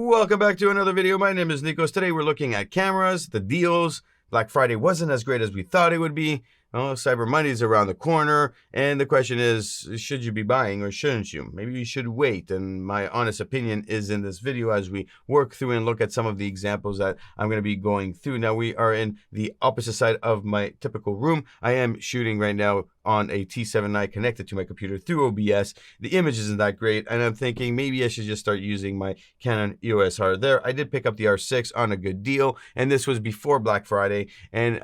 Welcome back to another video. My name is Nikos. Today we're looking at cameras, the deals. Black Friday wasn't as great as we thought it would be. Well, Cyber Monday is around the corner, and the question is, should you be buying or shouldn't you? Maybe you should wait, and my honest opinion is in this video as we work through and look at some of the examples that I'm going to be going through. Now, we are in the opposite side of my typical room. I am shooting right now on a T7i connected to my computer through OBS. The image isn't that great, and I'm thinking maybe I should just start using my Canon EOS R there. I did pick up the R6 on a good deal, and this was before Black Friday, and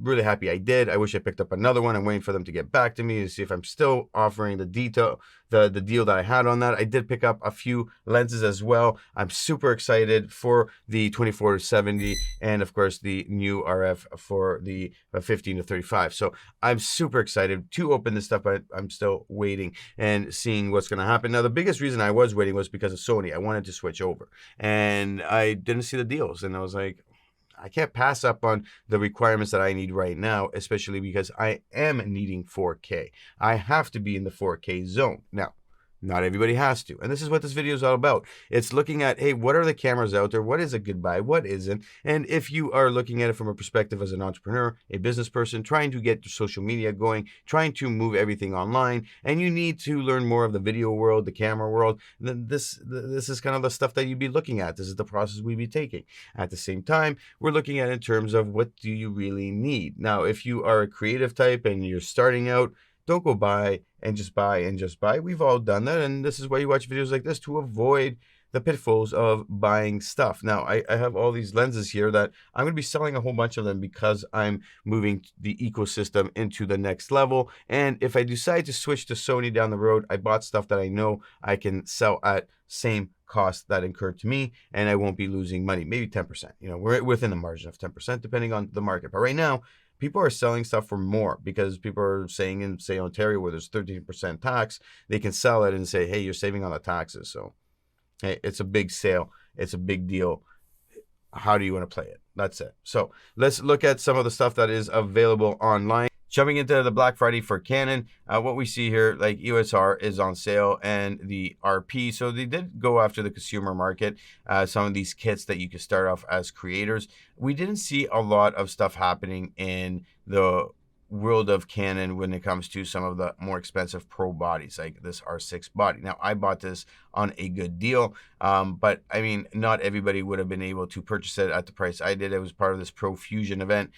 really happy I did. I wish I picked up another one. I'm waiting for them to get back to me to see if I'm still offering the deal that I had on that. I did pick up a few lenses as well. I'm super excited for the 24-70 and of course the new RF for the 15-35. So I'm super excited to open this stuff, but I'm still waiting and seeing what's going to happen. Now, the biggest reason I was waiting was because of Sony. I wanted to switch over and I didn't see the deals, and I was like, I can't pass up on the requirements that I need right now, especially because I am needing 4K. I have to be in the 4K zone. Now, not everybody has to. And this is what this video is all about. It's looking at, hey, what are the cameras out there? What is a good buy? What isn't? And if you are looking at it from a perspective as an entrepreneur, a business person, trying to get social media going, trying to move everything online, and you need to learn more of the video world, the camera world, then this is kind of the stuff that you'd be looking at. This is the process we'd be taking. At the same time, we're looking at it in terms of what do you really need? Now, if you are a creative type and you're starting out, don't go buy and just buy and just buy. We've all done that, and this is why you watch videos like this, to avoid the pitfalls of buying stuff. Now, I have all these lenses here that I'm going to be selling a whole bunch of them because I'm moving the ecosystem into the next level. And if I decide to switch to Sony down the road, I bought stuff that I know I can sell at same cost that incurred to me, and I won't be losing money, maybe 10%. You know, we're within the margin of 10%, depending on the market. But right now, people are selling stuff for more because people are saying in, say, Ontario, where there's 13% tax, they can sell it and say, hey, you're saving on the taxes. So, hey, it's a big sale. It's a big deal. How do you want to play it? That's it. So let's look at some of the stuff that is available online. Jumping into the Black Friday for Canon, what we see here, like EOS R is on sale and the RP. So they did go after the consumer market, some of these kits that you can start off as creators. We didn't see a lot of stuff happening in the world of Canon when it comes to some of the more expensive pro bodies like this R6 body. Now, I bought this on a good deal, but I mean, not everybody would have been able to purchase it at the price I did. It was part of this Pro Fusion event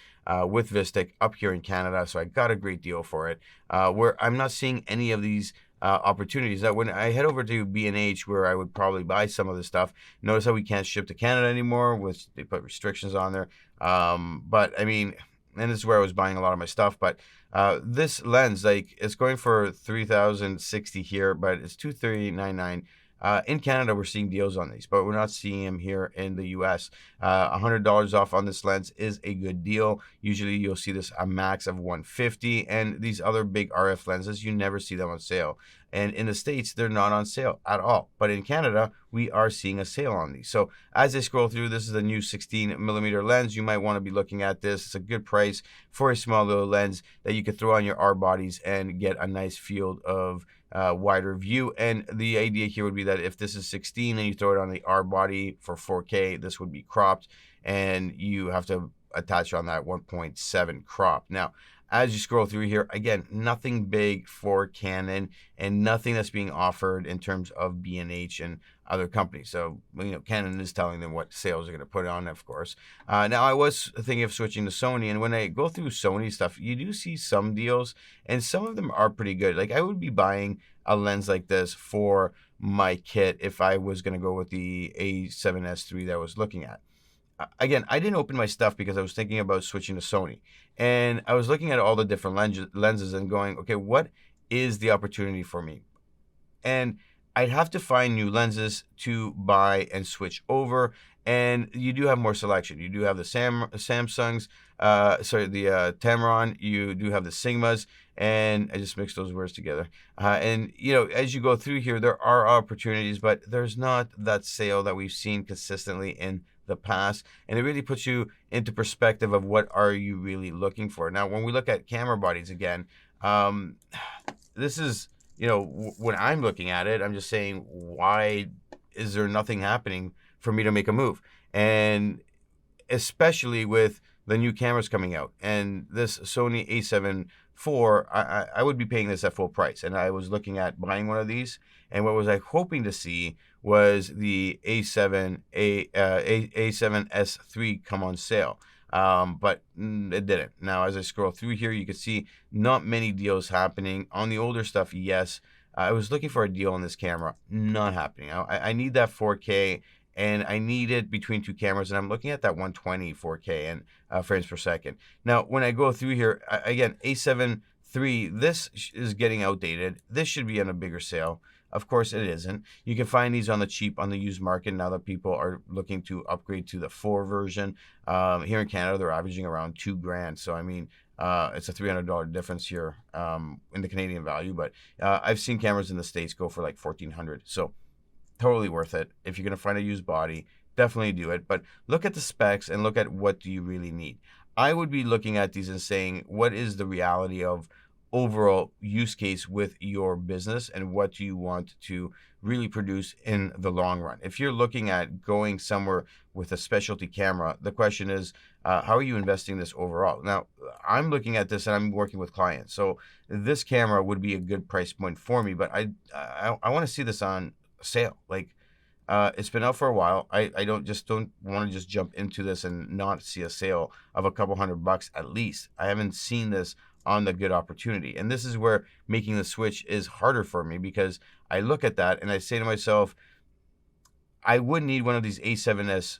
with Vistek up here in Canada, so I got a great deal for it, where I'm not seeing any of these opportunities. That when I head over to B&H, where I would probably buy some of this stuff, notice how we can't ship to Canada anymore, which they put restrictions on there. But I mean, and this is where I was buying a lot of my stuff, but this lens, like, it's going for $3,060 here, but it's $2,399. In Canada, we're seeing deals on these, but we're not seeing them here in the US. $100 off on this lens is a good deal. Usually you'll see this a max of $150, and these other big RF lenses, you never see them on sale. And in the States, they're not on sale at all. But in Canada, we are seeing a sale on these. So as I scroll through, this is the new 16mm lens. You might want to be looking at this. It's a good price for a small little lens that you could throw on your R bodies and get a nice field of wider view. And the idea here would be that if this is 16 and you throw it on the R body for 4K, this would be cropped, and you have to attach on that 1.7 crop. Now, as you scroll through here, again, nothing big for Canon and nothing that's being offered in terms of B&H and other companies. So, you know, Canon is telling them what sales are going to put on, of course. Now, I was thinking of switching to Sony, and when I go through Sony stuff, you do see some deals, and some of them are pretty good. Like, I would be buying a lens like this for my kit if I was going to go with the A7S III that I was looking at. Again, I didn't open my stuff because I was thinking about switching to Sony. And I was looking at all the different lenses and going, okay, what is the opportunity for me? And I'd have to find new lenses to buy and switch over. And you do have more selection. You do have the Samsungs, the Tamron. You do have the Sigmas. And I just mixed those words together. And, you know, as you go through here, there are opportunities, but there's not that sale that we've seen consistently in the past, and it really puts you into perspective of what are you really looking for. Now, when we look at camera bodies again, this is, you know, when I'm looking at it, I'm just saying, why is there nothing happening for me to make a move. And especially with the new cameras coming out and this Sony A7IV, I would be paying this at full price. And I was looking at buying one of these, and what was I hoping to see was the A7S III come on sale. But it didn't. Now, as I scroll through here, you can see not many deals happening. On the older stuff, yes. I was looking for a deal on this camera, not happening. I need that 4K, and I need it between two cameras, and I'm looking at that 120 4K and frames per second. Now, when I go through here, again, A7III, this is getting outdated. This should be on a bigger sale. Of course, it isn't. You can find these on the cheap on the used market now that people are looking to upgrade to the 4 version. Here in Canada, they're averaging around $2,000. So, I mean, it's a $300 difference here in the Canadian value. But I've seen cameras in the States go for like $1,400. So, totally worth it. If you're going to find a used body, definitely do it. But look at the specs and look at what do you really need. I would be looking at these and saying, what is the reality of overall use case with your business, and what do you want to really produce in the long run? If you're looking at going somewhere with a specialty camera, the question is, how are you investing this overall? Now, I'm looking at this and I'm working with clients. So this camera would be a good price point for me, but I want to see this on sale. Like, it's been out for a while. I don't want to just jump into this and not see a sale of a couple $100 at least. I haven't seen this on the good opportunity. And this is where making the switch is harder for me, because I look at that and I say to myself, I would need one of these A7S3s.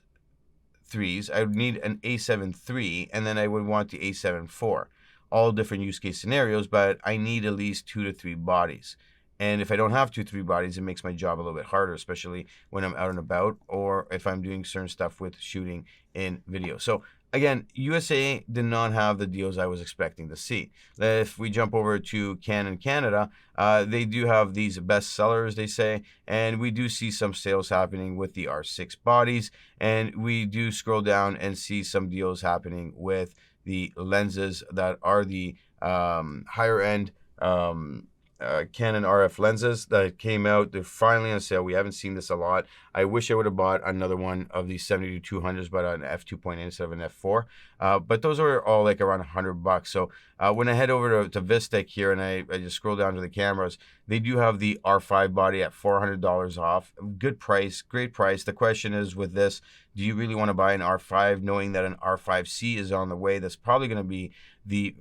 I would need an A7 III, and then I would want the A7 IV. All different use case scenarios, but I need at least 2 to 3 bodies. And if I don't have 2 to 3 bodies, it makes my job a little bit harder, especially when I'm out and about, or if I'm doing certain stuff with shooting in video. So again, USA did not have the deals I was expecting to see. If we jump over to Canon Canada, they do have these best sellers, they say, and we do see some sales happening with the R6 bodies, and we do scroll down and see some deals happening with the lenses that are the higher end Canon RF lenses that came out. They're finally on sale. We haven't seen this a lot. I wish I would have bought another one of these 70-200s, but an f2.8 instead of an f4. But those are all like around $100. So when I head over to Vistek here and I just scroll down to the cameras, they do have the R5 body at $400 off. Good price, great price. The question is with this, do you really want to buy an R5 knowing that an R5C is on the way? That's probably going to be the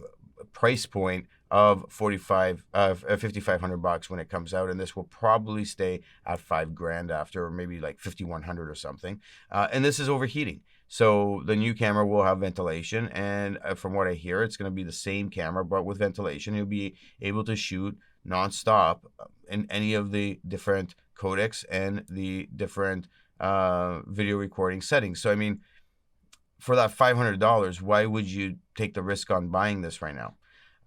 price point of $5,500 when it comes out, and this will probably stay at $5,000 after, or maybe like $5,100 or something. And this is overheating, so the new camera will have ventilation, and from what I hear, it's going to be the same camera but with ventilation. You'll be able to shoot nonstop in any of the different codecs and the different video recording settings. So I mean, for that $500, why would you take the risk on buying this right now?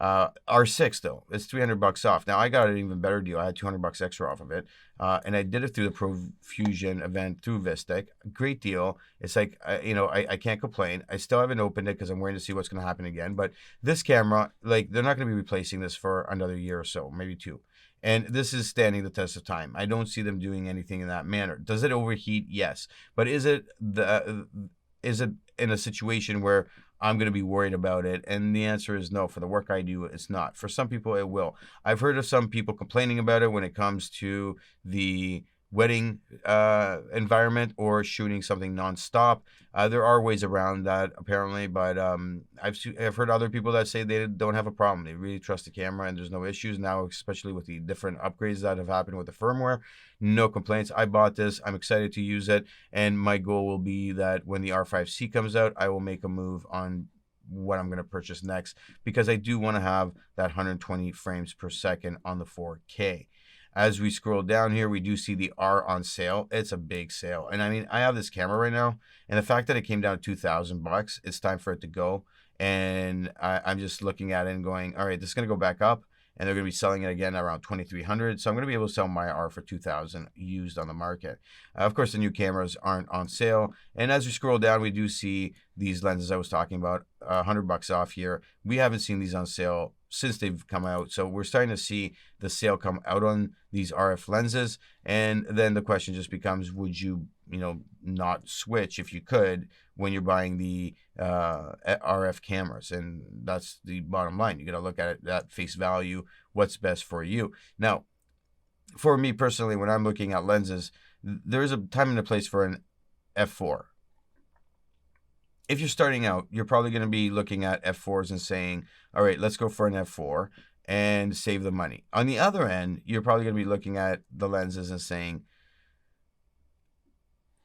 R6 though, it's $300 off. Now I got an even better deal. I had $200 extra off of it, and I did it through the Profusion event through Vistek. Great deal. It's like I can't complain. I still haven't opened it because I'm waiting to see what's going to happen again. But this camera, like, they're not going to be replacing this for another year or so, maybe 2. And this is standing the test of time. I don't see them doing anything in that manner. Does it overheat? Yes. But is it in a situation where I'm going to be worried about it? And the answer is no. For the work I do, it's not. For some people, it will. I've heard of some people complaining about it when it comes to the wedding environment or shooting something nonstop. There are ways around that apparently, but I've heard other people that say they don't have a problem. They really trust the camera and there's no issues now, especially with the different upgrades that have happened with the firmware. No complaints. I bought this. I'm excited to use it, and my goal will be that when the R5C comes out, I will make a move on what I'm going to purchase next, because I do want to have that 120 frames per second on the 4K. As we scroll down here, we do see the R on sale. It's a big sale. And I mean, I have this camera right now, and the fact that it came down to $2,000, it's time for it to go. And I'm just looking at it and going, all right, this is going to go back up, and they're going to be selling it again around $2,300. So I'm going to be able to sell my R for $2,000 used on the market. Of course, the new cameras aren't on sale. And as we scroll down, we do see these lenses I was talking about, $100 off here. We haven't seen these on sale since they've come out. So we're starting to see the sale come out on these RF lenses. And then the question just becomes, would you, not switch if you could when you're buying the RF cameras? And that's the bottom line. You got to look at it at face value, what's best for you. Now, for me personally, when I'm looking at lenses, there's a time and a place for an f4. If you're starting out, you're probably going to be looking at f4s and saying, all right, let's go for an f4 and save the money. On the other end, you're probably going to be looking at the lenses and saying,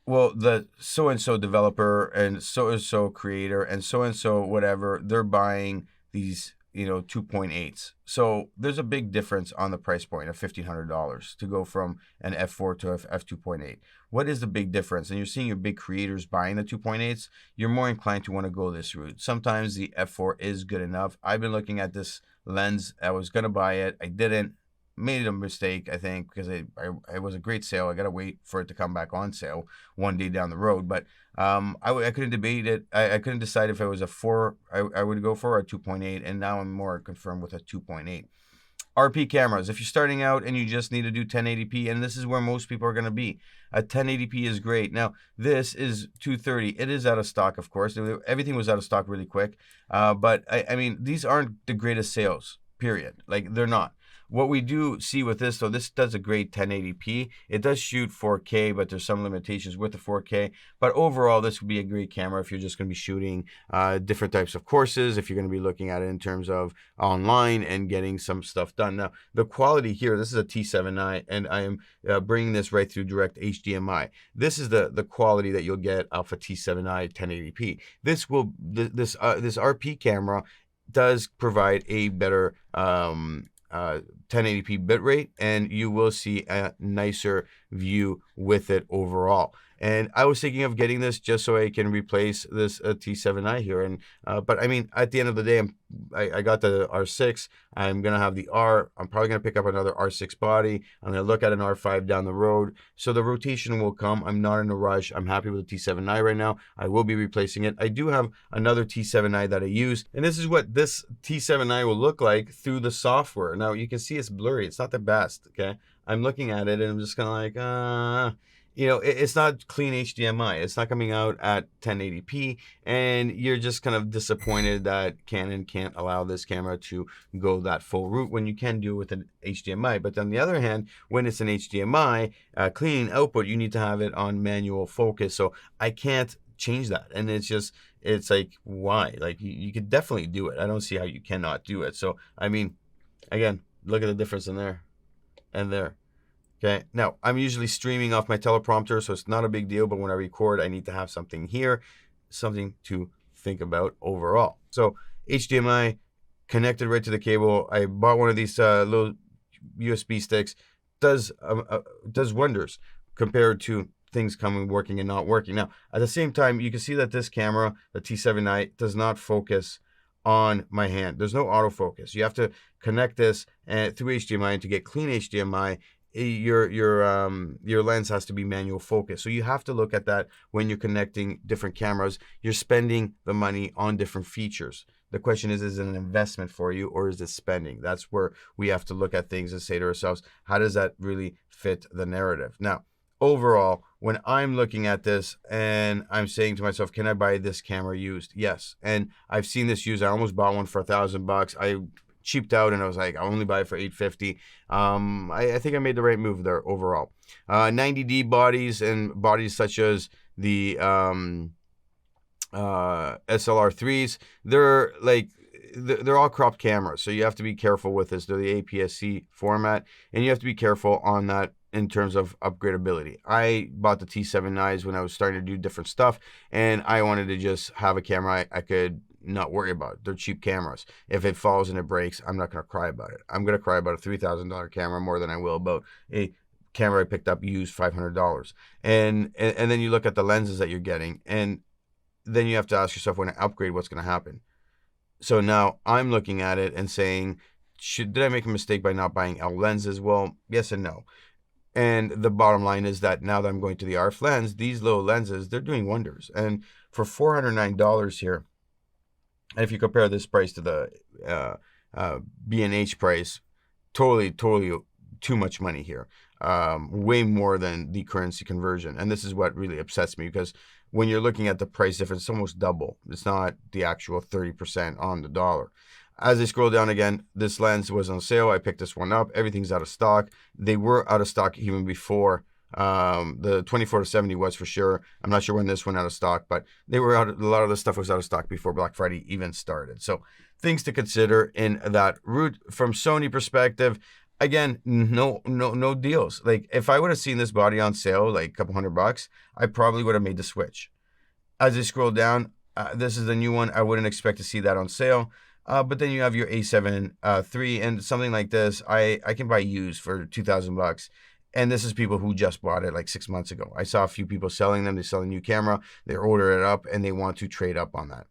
well, the so-and-so developer and so-and-so creator and so-and-so whatever, they're buying these 2.8s. So there's a big difference on the price point of $1,500 to go from an f4 to f2.8. What is the big difference? And you're seeing your big creators buying the 2.8s. You're more inclined to want to go this route. Sometimes the f4 is good enough. I've been looking at this lens. I was going to buy it. I didn't. Made a mistake, I think, because it was a great sale. I got to wait for it to come back on sale one day down the road. But I couldn't debate it. I couldn't decide if it was a 4, I would go for a 2.8, and now I'm more confirmed with a 2.8. RP cameras, if you're starting out and you just need to do 1080p, and this is where most people are going to be, a 1080p is great. Now, this is 230. It is out of stock, of course. Everything was out of stock really quick. But, I mean, these aren't the greatest sales, period. Like, they're not. What we do see with this, though, this does a great 1080p. It does shoot 4K, but there's some limitations with the 4K. But overall, this would be a great camera if you're just going to be shooting different types of courses, if you're going to be looking at it in terms of online and getting some stuff done. Now, the quality here, this is a T7i, and I am bringing this right through direct HDMI. This is the quality that you'll get off a T7i 1080p. This RP camera does provide a better 1080p bitrate, and you will see a nicer view with it overall. And I was thinking of getting this just so I can replace this T7i here. And but I mean, at the end of the day, I got the R6. I'm gonna have the R. I'm probably gonna pick up another R6 body. I'm gonna look at an R5 down the road. So the rotation will come. I'm not in a rush. I'm happy with the T7i right now. I will be replacing it. I do have another T7i that I use, and this is what this T7i will look like through the software. Now you can see it's blurry. It's not the best. Okay, I'm looking at it and I'm just kind of like, it's not clean HDMI. It's not coming out at 1080p, and you're just kind of disappointed that Canon can't allow this camera to go that full route when you can do it with an HDMI. But on the other hand, when it's an HDMI, clean output, you need to have it on manual focus. So I can't change that. And it's like, why? Like, you could definitely do it. I don't see how you cannot do it. So, I mean, again, look at the difference in there and there. Okay, now I'm usually streaming off my teleprompter, so it's not a big deal, but when I record, I need to have something here, something to think about overall. So HDMI connected right to the cable. I bought one of these little USB sticks. Does wonders compared to things working and not working. Now, at the same time, you can see that this camera, the T7i, does not focus on my hand. There's no autofocus. You have to connect this through HDMI, and to get clean HDMI, your lens has to be manual focus. So you have to look at that when you're connecting different cameras. You're spending the money on different features. The question is it an investment for you, or is it spending? That's where we have to look at things and say to ourselves, how does that really fit the narrative? Now, overall, when I'm looking at this and I'm saying to myself, can I buy this camera used? Yes. And I've seen this used. I almost bought one for $1,000. I cheaped out and I was like, I'll only buy it for $850. I think I made the right move there overall. 90D bodies and bodies such as the SLR3s, they're all cropped cameras, so you have to be careful with this. They're the APS-C format, and you have to be careful on that in terms of upgradability. I bought the T7i's when I was starting to do different stuff, and I wanted to just have a camera I could not worry about it. They're cheap cameras. If it falls and it breaks, I'm not going to cry about it. I'm going to cry about a $3,000 camera more than I will about a camera I picked up used $500. And then you look at the lenses that you're getting, and then you have to ask yourself, when I upgrade, what's going to happen? So now I'm looking at it and saying, did I make a mistake by not buying L lenses? Well, yes and no. And the bottom line is that now that I'm going to the RF lens, these little lenses, they're doing wonders. And for $409 here, and if you compare this price to the B&H price, totally too much money here. Way more than the currency conversion. And this is what really upsets me, because when you're looking at the price difference, it's almost double. It's not the actual 30% on the dollar. As I scroll down again, this lens was on sale. I picked this one up. Everything's out of stock. They were out of stock even before the 24-70 was, for sure. I'm not sure when this went out of stock, but they were out. A lot of the stuff was out of stock before Black Friday even started. So things to consider in that route. From Sony perspective, again, no deals. Like, if I would have seen this body on sale, like a couple $100, I probably would have made the switch. As I scroll down, this is the new one. I wouldn't expect to see that on sale. But then you have your A7III, and something like this, I can buy used for $2,000. And this is people who just bought it like 6 months ago. I saw a few people selling them. They sell a new camera, they order it up, and they want to trade up on that.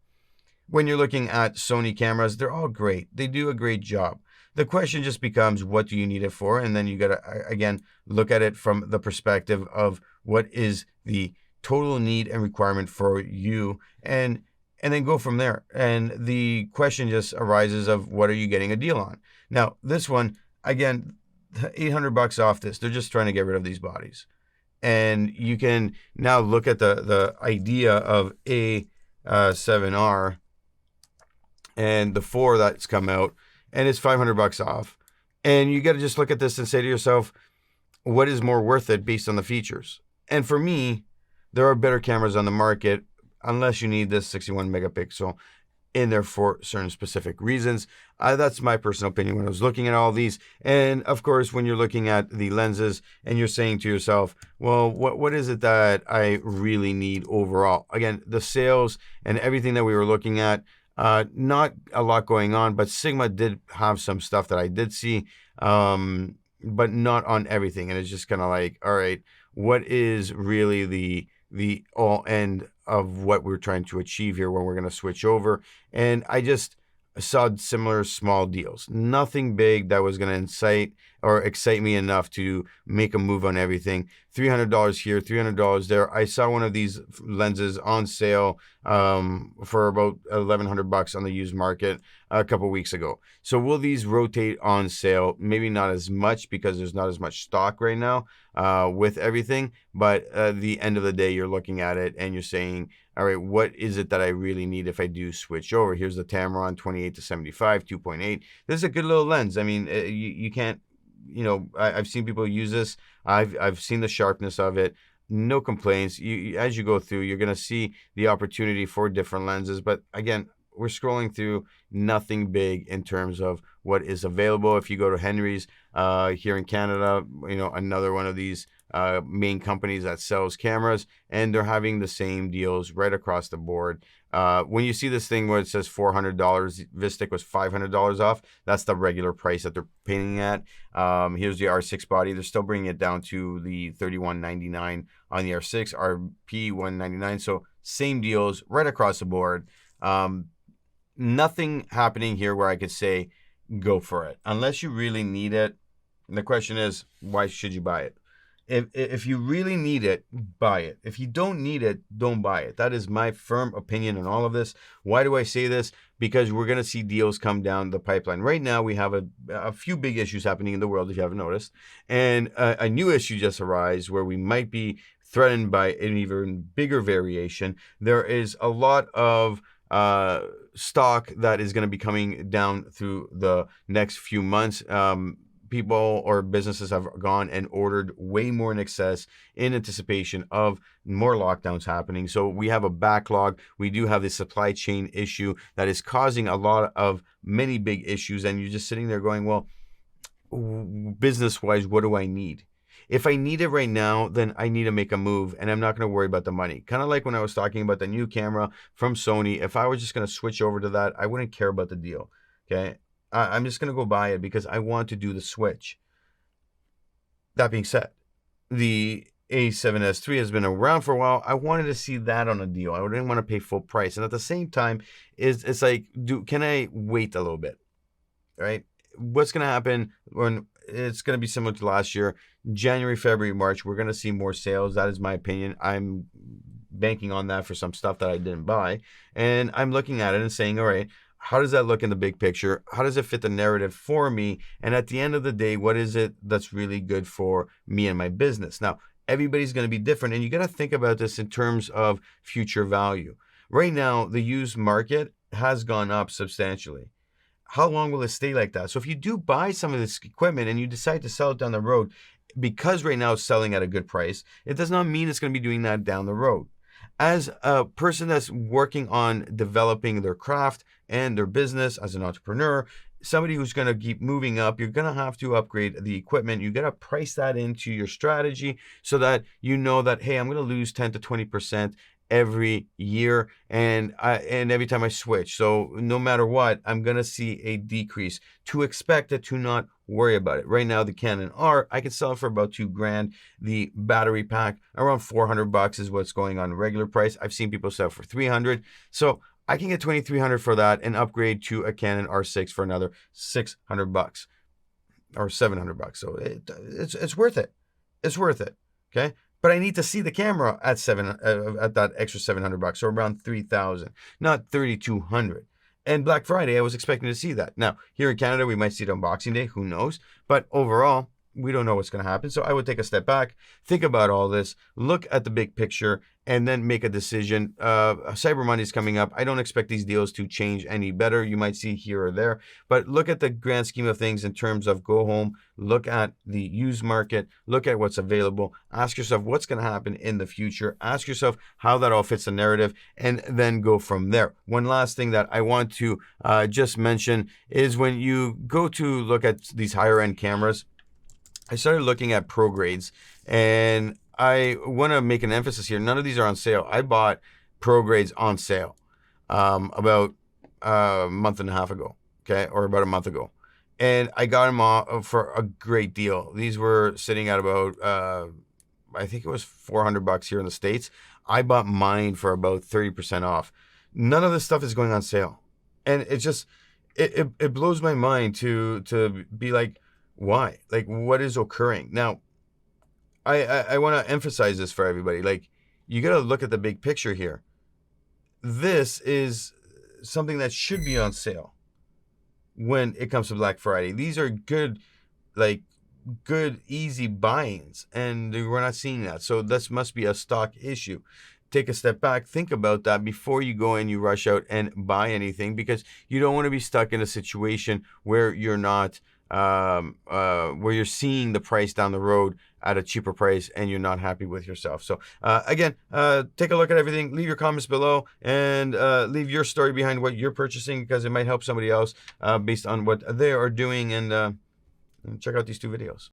When you're looking at Sony cameras, they're all great. They do a great job. The question just becomes, what do you need it for? And then you got to, again, look at it from the perspective of what is the total need and requirement for you, and then go from there. And the question just arises of, what are you getting a deal on? Now, this one, again, $800 off this. They're just trying to get rid of these bodies. And you can now look at the idea of A7R and the 4 that's come out, and it's $500 off. And you got to just look at this and say to yourself, what is more worth it based on the features? And for me, there are better cameras on the market, unless you need this 61 megapixel in there for certain specific reasons. That's my personal opinion when I was looking at all these. And of course, when you're looking at the lenses and you're saying to yourself, well, what is it that I really need overall? Again, the sales and everything that we were looking at, not a lot going on, but Sigma did have some stuff that I did see, but not on everything. And it's just kind of like, all right, what is really the all end of what we're trying to achieve here when we're going to switch over? And I just saw similar small deals, nothing big that was going to excite me enough to make a move on everything. $300 here, $300 there. I saw one of these lenses on sale for about $1,100 on the used market a couple weeks ago. So will these rotate on sale? Maybe not as much, because there's not as much stock right now with everything. But at the end of the day, you're looking at it and you're saying, all right, what is it that I really need if I do switch over? Here's the Tamron 28-75, 2.8. This is a good little lens. I mean, you can't, I've seen people use this. I've seen the sharpness of it. No complaints. As you go through, you're going to see the opportunity for different lenses. But again, we're scrolling through, nothing big in terms of what is available. If you go to Henry's here in Canada, another one of these main companies that sells cameras, and they're having the same deals right across the board. When you see this thing where it says $400, Vistek was $500 off. That's the regular price that they're paying at. Here's the R6 body. They're still bringing it down to the $31.99 on the R6, RP $199. So same deals right across the board. Nothing happening here where I could say go for it unless you really need it. And the question is, why should you buy it? If you really need it, buy it. If you don't need it, don't buy it. That is my firm opinion on all of this. Why do I say this? Because we're going to see deals come down the pipeline. Right now, we have a few big issues happening in the world, if you haven't noticed. And a new issue just arose where we might be threatened by an even bigger variation. There is a lot of stock that is going to be coming down through the next few months. People or businesses have gone and ordered way more in excess in anticipation of more lockdowns happening. So we have a backlog. We do have this supply chain issue that is causing a lot of many big issues. And you're just sitting there going, well, business-wise, what do I need? If I need it right now, then I need to make a move, and I'm not going to worry about the money. Kind of like when I was talking about the new camera from Sony. If I was just going to switch over to that, I wouldn't care about the deal. Okay. I'm just going to go buy it because I want to do the switch. That being said, the A7S III has been around for a while. I wanted to see that on a deal. I didn't want to pay full price. And at the same time, it's like, can I wait a little bit? Right? What's going to happen when it's going to be similar to last year? January, February, March, we're going to see more sales. That is my opinion. I'm banking on that for some stuff that I didn't buy. And I'm looking at it and saying, all right, how does that look in the big picture? How does it fit the narrative for me? And at the end of the day, what is it that's really good for me and my business? Now, everybody's going to be different, and you got to think about this in terms of future value. Right now, the used market has gone up substantially. How long will it stay like that? So if you do buy some of this equipment and you decide to sell it down the road, because right now it's selling at a good price, it does not mean it's going to be doing that down the road. As a person that's working on developing their craft and their business as an entrepreneur, somebody who's going to keep moving up, you're going to have to upgrade the equipment. You got to price that into your strategy so that you know that, hey, I'm going to lose 10 to 20% every year and every time I switch. So no matter what, I'm going to see a decrease. To expect it, to not worry about it. Right now, the Canon R, I can sell it for about $2,000. The battery pack, around $400 is what's going on regular price. I've seen people sell for $300. So I can get $2,300 for that and upgrade to a Canon R6 for another $600 or $700. So it's worth it. It's worth it. Okay. But I need to see the camera at that extra $700, so around $3,000, not $3,200. And Black Friday, I was expecting to see that. Now, here in Canada, we might see it on Boxing Day, who knows? But overall, we don't know what's going to happen. So I would take a step back, think about all this, look at the big picture, and then make a decision. Cyber Monday is coming up. I don't expect these deals to change any better. You might see here or there, but look at the grand scheme of things in terms of go home, look at the used market, look at what's available, ask yourself what's going to happen in the future, ask yourself how that all fits the narrative, and then go from there. One last thing that I want to just mention is when you go to look at these higher end cameras, I started looking at pro grades, and I want to make an emphasis here. None of these are on sale. I bought pro grades on sale about a month and a half ago, okay, or about a month ago. And I got them all for a great deal. These were sitting at about, I think it was $400 here in the States. I bought mine for about 30% off. None of this stuff is going on sale. And it's just, it blows my mind to be like, why? Like, what is occurring? Now, I want to emphasize this for everybody. Like, you got to look at the big picture here. This is something that should be on sale when it comes to Black Friday. These are good, easy buyings, and we're not seeing that. So this must be a stock issue. Take a step back, think about that before you go and you rush out and buy anything, because you don't want to be stuck in a situation where you're not where you're seeing the price down the road at a cheaper price and you're not happy with yourself. So again, take a look at everything, leave your comments below, and leave your story behind what you're purchasing, because it might help somebody else based on what they are doing, and check out these two videos.